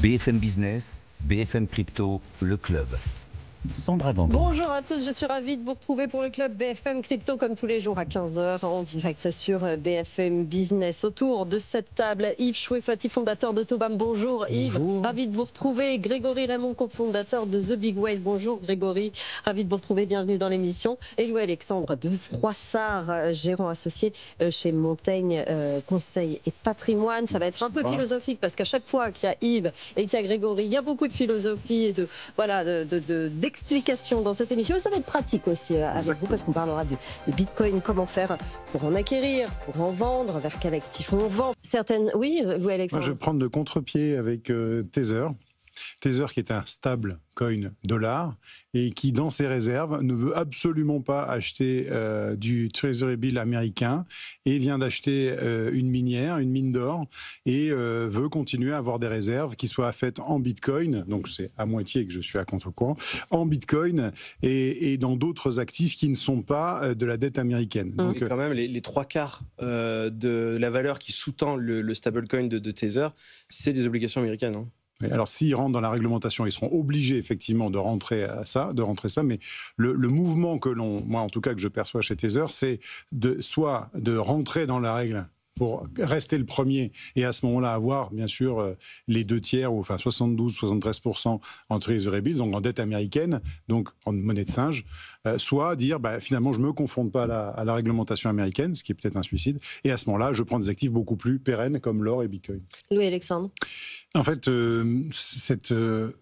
BFM Business, BFM Crypto, le club. Sandra Gandon. Bonjour à tous, je suis ravie de vous retrouver pour le club BFM Crypto comme tous les jours à 15 h en direct sur BFM Business. Autour de cette table, Yves Chouefati, fondateur de Tobam. Bonjour Yves, Bonjour. ravi de vous retrouver. Grégory Raymond, cofondateur de The Big Whale. Bonjour Grégory, ravi de vous retrouver, bienvenue dans l'émission. Et Louis-Alexandre de Froissart, gérant associé chez Montaigne Conseil et Patrimoine. Ça va être un peu philosophique parce qu'à chaque fois qu'il y a Yves et qu'il y a Grégory, il y a beaucoup de philosophie et d'explications dans cette émission. Et ça va être pratique aussi avec vous parce qu'on parlera de Bitcoin, comment faire pour en acquérir, pour en vendre, vers quel actif on vend. Certaines, oui, Louis-Alexandre. Moi, je vais prendre le contre-pied avec Tether. Tether qui est un stable coin dollar et qui, dans ses réserves, ne veut absolument pas acheter du Treasury Bill américain et vient d'acheter une minière, une mine d'or et veut continuer à avoir des réserves qui soient faites en Bitcoin, donc c'est à moitié que je suis à contre-courant, en Bitcoin et dans d'autres actifs qui ne sont pas de la dette américaine. Donc quand même, les trois quarts de la valeur qui sous-tend le stablecoin de Tether, c'est des obligations américaines. Hein. Alors, s'ils rentrent dans la réglementation, ils seront obligés effectivement de rentrer ça, mais le mouvement que moi en tout cas que je perçois chez Tether, c'est soit de rentrer dans la règle pour rester le premier et à ce moment-là avoir bien sûr les 2/3 ou enfin 72-73% en Treasury Bills, donc en dette américaine, donc en monnaie de singe, soit dire finalement je ne me confronte pas à la réglementation américaine, ce qui est peut-être un suicide, et à ce moment-là je prends des actifs beaucoup plus pérennes comme l'or et Bitcoin. Louis-Alexandre. En fait,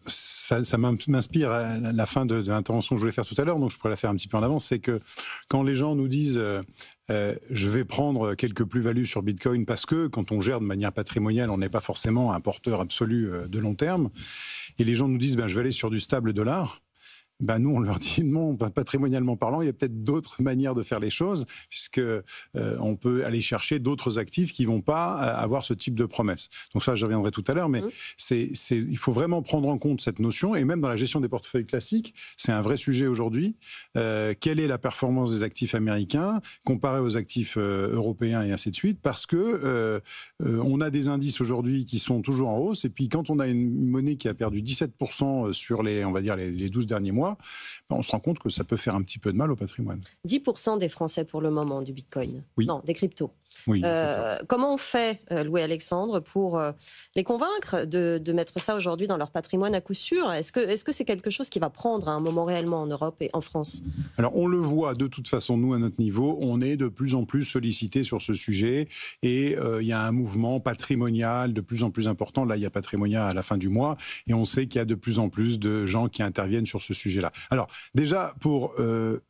ça m'inspire à la fin de l'intervention que je voulais faire tout à l'heure, donc je pourrais la faire un petit peu en avance, c'est que quand les gens nous disent je vais prendre quelques plus-values sur Bitcoin parce que quand on gère de manière patrimoniale, on n'est pas forcément un porteur absolu de long terme, et les gens nous disent je vais aller sur du stable dollar. Nous, on leur dit non, patrimonialement parlant, il y a peut-être d'autres manières de faire les choses, puisque on peut aller chercher d'autres actifs qui ne vont pas avoir ce type de promesses. Donc ça, je reviendrai tout à l'heure, mais il faut vraiment prendre en compte cette notion, et même dans la gestion des portefeuilles classiques, c'est un vrai sujet aujourd'hui. Quelle est la performance des actifs américains comparée aux actifs européens et ainsi de suite, parce que on a des indices aujourd'hui qui sont toujours en hausse, et puis quand on a une monnaie qui a perdu 17% sur les 12 derniers mois, on se rend compte que ça peut faire un petit peu de mal au patrimoine. 10% des Français pour le moment du Bitcoin. Oui. Non, des cryptos. Oui, comment on fait, Louis-Alexandre, pour les convaincre de mettre ça aujourd'hui dans leur patrimoine à coup sûr? Est-ce que c'est quelque chose qui va prendre à un moment réellement en Europe et en France? Alors, on le voit de toute façon, nous, à notre niveau, on est de plus en plus sollicités sur ce sujet et il y a un mouvement patrimonial de plus en plus important. Là, il y a Patrimonia à la fin du mois et on sait qu'il y a de plus en plus de gens qui interviennent sur ce sujet-là. Alors, déjà, pour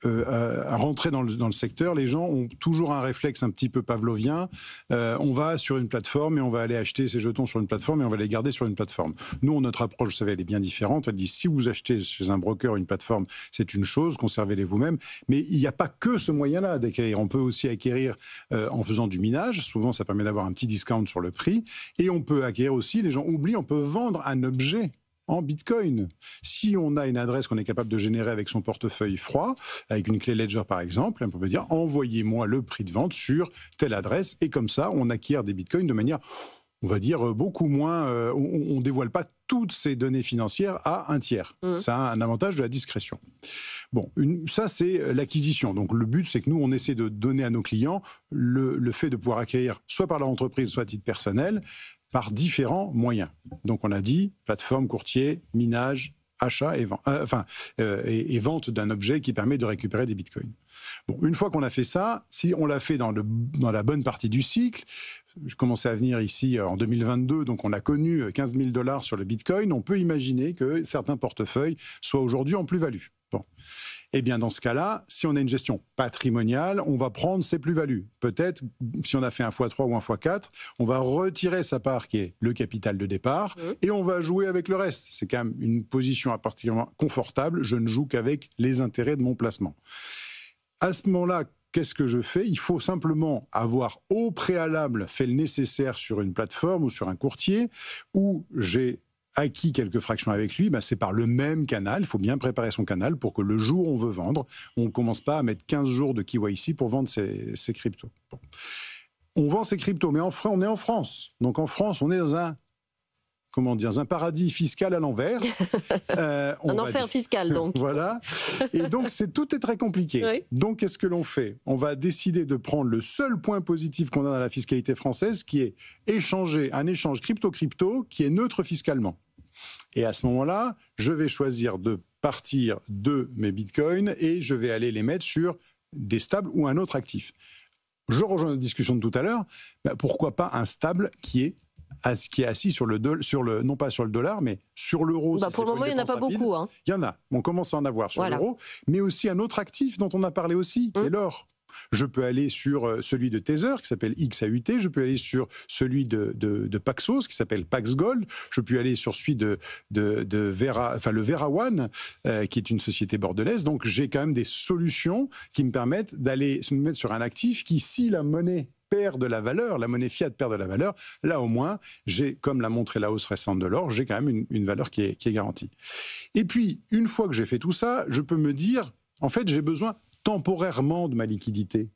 rentrer dans le secteur, les gens ont toujours un réflexe un petit peu pavlovien. On va sur une plateforme et on va aller acheter ces jetons sur une plateforme et on va les garder sur une plateforme. Nous, notre approche, vous savez, elle est bien différente. Elle dit, si vous achetez chez un broker une plateforme, c'est une chose, conservez-les vous-même. Mais il n'y a pas que ce moyen-là d'acquérir. On peut aussi acquérir en faisant du minage. Souvent, ça permet d'avoir un petit discount sur le prix. Et on peut acquérir aussi, les gens oublient, on peut vendre un objet en Bitcoin. Si on a une adresse qu'on est capable de générer avec son portefeuille froid, avec une clé Ledger par exemple, on peut dire envoyez-moi le prix de vente sur telle adresse, et comme ça on acquiert des Bitcoins de manière, on va dire, beaucoup moins, on ne dévoile pas toutes ces données financières à un tiers. Ça a un avantage de la discrétion. Bon, ça c'est l'acquisition. Donc le but, c'est que nous, on essaie de donner à nos clients le fait de pouvoir acquérir soit par leur entreprise, soit à titre personnel, par différents moyens. Donc on a dit plateforme, courtier, minage, achat et vente, et vente d'un objet qui permet de récupérer des bitcoins. Bon, une fois qu'on a fait ça, si on l'a fait dans la bonne partie du cycle, je commençais à venir ici en 2022, donc on a connu 15 000 $ sur le bitcoin, on peut imaginer que certains portefeuilles soient aujourd'hui en plus-value. Bon. Eh bien, dans ce cas-là, si on a une gestion patrimoniale, on va prendre ses plus-values. Peut-être, si on a fait un x3 ou un x4, on va retirer sa part qui est le capital de départ et on va jouer avec le reste. C'est quand même une position particulièrement confortable. Je ne joue qu'avec les intérêts de mon placement. À ce moment-là, qu'est-ce que je fais? Il faut simplement avoir au préalable fait le nécessaire sur une plateforme ou sur un courtier où j'ai acquis quelques fractions avec lui, c'est par le même canal. Il faut bien préparer son canal pour que le jour où on veut vendre, on ne commence pas à mettre 15 jours de KYC pour vendre ses cryptos. Bon. On vend ses cryptos, mais on est en France. Donc en France, on est dans un comment dire, un paradis fiscal à l'envers. Un enfer fiscal, donc. Voilà. Et donc, tout est très compliqué. Oui. Donc, qu'est-ce que l'on fait? On va décider de prendre le seul point positif qu'on a dans la fiscalité française, qui est un échange crypto-crypto qui est neutre fiscalement. Et à ce moment-là, je vais choisir de partir de mes bitcoins et je vais aller les mettre sur des stables ou un autre actif. Je rejoins notre discussion de tout à l'heure. Pourquoi pas un stable qui est assis sur non pas sur le dollar, mais sur l'euro. Pour le moment, il n'y en a pas beaucoup. Hein. Il y en a. On commence à en avoir sur l'euro, mais aussi un autre actif dont on a parlé aussi, qui est l'or. Je peux aller sur celui de Tether, qui s'appelle XAUT. Je peux aller sur celui de Paxos, qui s'appelle Pax Gold. Je peux aller sur celui de Vera, enfin le Vera One, qui est une société bordelaise. Donc, j'ai quand même des solutions qui me permettent d'aller me mettre sur un actif qui, si la monnaie perd de la valeur, la monnaie fiat perd de la valeur, là au moins, j'ai, comme l'a montré la hausse récente de l'or, j'ai quand même une valeur qui est garantie. Et puis, une fois que j'ai fait tout ça, je peux me dire, en fait, j'ai besoin temporairement de ma liquidité.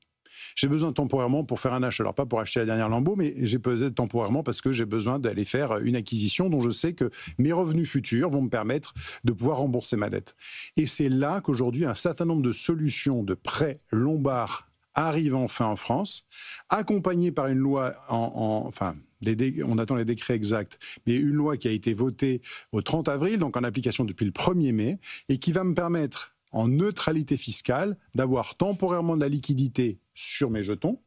J'ai besoin temporairement pour faire un achat. Alors, pas pour acheter la dernière Lambo, mais j'ai peut-être temporairement parce que j'ai besoin d'aller faire une acquisition dont je sais que mes revenus futurs vont me permettre de pouvoir rembourser ma dette. Et c'est là qu'aujourd'hui, un certain nombre de solutions de prêts lombards arrive enfin en France, accompagnée par une loi, on attend les décrets exacts, mais une loi qui a été votée au 30 avril, donc en application depuis le 1er mai, et qui va me permettre, en neutralité fiscale, d'avoir temporairement de la liquidité sur mes jetons.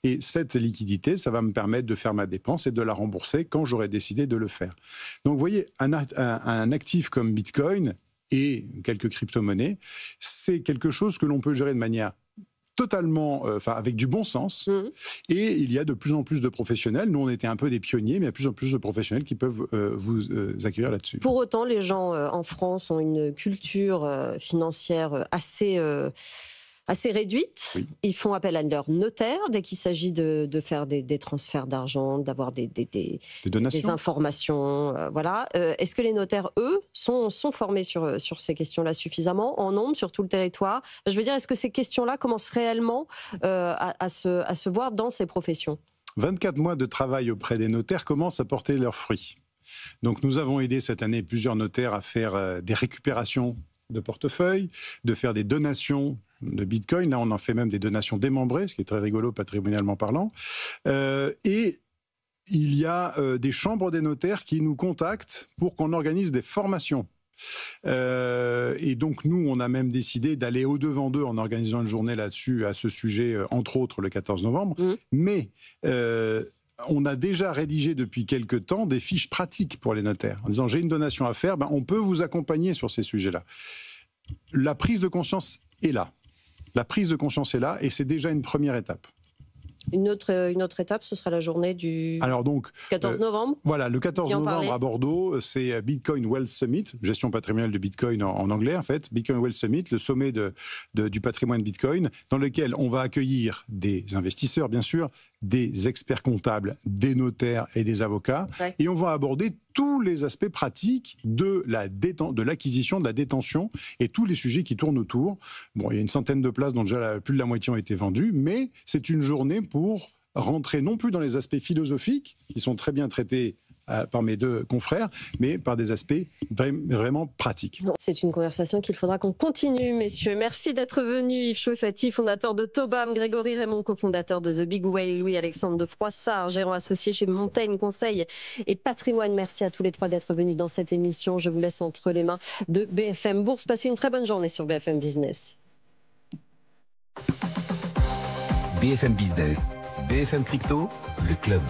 Et cette liquidité, ça va me permettre de faire ma dépense et de la rembourser quand j'aurai décidé de le faire. Donc vous voyez, un actif comme Bitcoin et quelques crypto-monnaies, c'est quelque chose que l'on peut gérer de manière totalement, avec du bon sens. Et il y a de plus en plus de professionnels. Nous, on était un peu des pionniers, mais il y a de plus en plus de professionnels qui peuvent vous accueillir là-dessus. Pour autant, les gens en France ont une culture financière assez réduite. Oui. Ils font appel à leur notaire dès qu'il s'agit de faire des transferts d'argent, d'avoir des informations. Voilà. Est-ce que les notaires, eux, sont formés sur ces questions-là suffisamment, en nombre, sur tout le territoire? Je veux dire, est-ce que ces questions-là commencent réellement à se voir dans ces professions? 24 mois de travail auprès des notaires commencent à porter leurs fruits. Donc nous avons aidé cette année plusieurs notaires à faire des récupérations de portefeuille, de faire des donations de Bitcoin. Là, on en fait même des donations démembrées, ce qui est très rigolo patrimonialement parlant. Et il y a des chambres des notaires qui nous contactent pour qu'on organise des formations. Et donc, nous, on a même décidé d'aller au-devant d'eux en organisant une journée là-dessus, à ce sujet, entre autres, le 14 novembre. Mais on a déjà rédigé depuis quelque temps des fiches pratiques pour les notaires, en disant « j'ai une donation à faire, on peut vous accompagner sur ces sujets-là ». La prise de conscience est là. La prise de conscience est là et c'est déjà une première étape. Une autre étape, ce sera la journée du 14 novembre. Voilà, le 14 novembre à Bordeaux, c'est Bitcoin Wealth Summit, gestion patrimoniale de Bitcoin en anglais en fait, Bitcoin Wealth Summit, le sommet du patrimoine Bitcoin, dans lequel on va accueillir des investisseurs bien sûr, des experts comptables, des notaires et des avocats, et on va aborder tous les aspects pratiques de l'acquisition, de la détention et tous les sujets qui tournent autour. Bon, il y a une centaine de places dont déjà plus de la moitié ont été vendues, mais c'est une journée pour rentrer non plus dans les aspects philosophiques, qui sont très bien traités par mes deux confrères, mais par des aspects vraiment pratiques. C'est une conversation qu'il faudra qu'on continue, messieurs. Merci d'être venus. Yves Chouefati, fondateur de Tobam, Grégory Raymond, cofondateur de The Big Whale, Louis-Alexandre de Froissart, gérant associé chez Montaigne Conseil et Patrimoine. Merci à tous les trois d'être venus dans cette émission. Je vous laisse entre les mains de BFM Bourse. Passez une très bonne journée sur BFM Business. BFM Business, BFM Crypto, le club.